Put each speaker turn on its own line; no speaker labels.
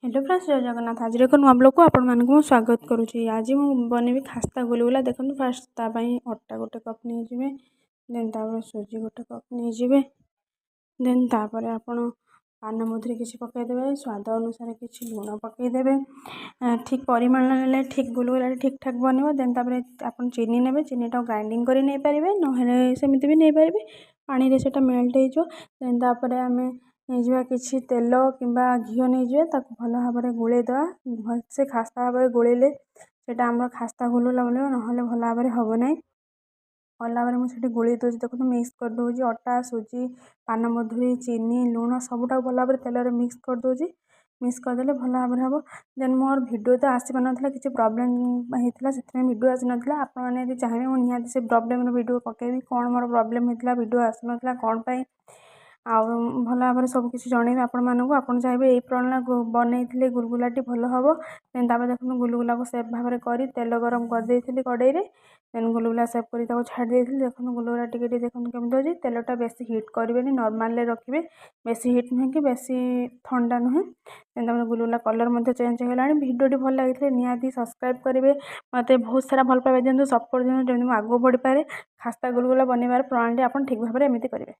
Hello friends जय जगन्नाथ आज एक नुआ ब्लॉग को आपण मानक मु स्वागत करुच्ची। आज मु बनैबी खास्ता गुलगुला। देखो फास्ट तापाई अटा गोटे कप नहीं जिवे, देन तापर सुजी गोटे कप नहीं जिवे, देन तापर आपण पान मधुरी किसी पकईदेवे, स्वाद अनुसार किसी लुण पकईदेवे। ठीक परिमाण ने ठीक गुलगुला ठीक ठाक बनब। देन तापर आपण चीनी नेबे, चीनीटा ग्राइंडिंग कर नहीं पारे ना सेमती भी नहीं पारे, पानी रे सेटा मेल्ट हो। देन तापर आमे नहीं किसी तेल कि घी नहीं भल भाव में गोलेदवा। भलसे खास्ता भाव में गोलेले सेटा आम खास्ता गुलगुला बोलो, ना भल भाव में हम ना। भल भाव में मुझे गोले दूसरी देखो मिक्स कर दूसरी अटा सुजी पान मधुरी चीनी लुण सबूटा भल भाव में तेल मिक्स कर दूसरी। मिक्स करदे भल भाव में हम। देन मोर भिडियो तो आसी पार ना किसी प्रोब्लेम होता से भिडियो आसी ना। आपने चाहिए मुझे निहाती से प्रोब्लेम भिडियो पकेबी कौन मोर प्रोब्लेम होता भिडियो आसी ना कौन पाई आउ भल भाव में सबकि जनइबी आपण मानक। आपड़ चाहिए यही प्रणाली बनई गुलगुलाटी भल हम। देन तापर देखो गुलगुला को सेफ भाव में कर तेल गरम कर देती कड़े में। देन गुलगुला सेफ कर छाड़ी देती। देखो गुलगुला टी देखो केमी हो तेलटा बेसी हिट करेंगे, नॉर्मल रखिए, बेसी हिट नुहे कि बेसी ठंडा नुहे। देन तापर गुलगुला कलर चेंज हो गलानी। भिडियो भल लगी निहाती सब्सक्राइब करेंगे, मत बहुत सारा भल पाइबा दिखाँ, सपोर्ट दिखाँ जमी आगे बढ़ी पारे। खास्ता गुलगुला बनइबार प्रणाली आप ठीक भाव में एमती करेंगे।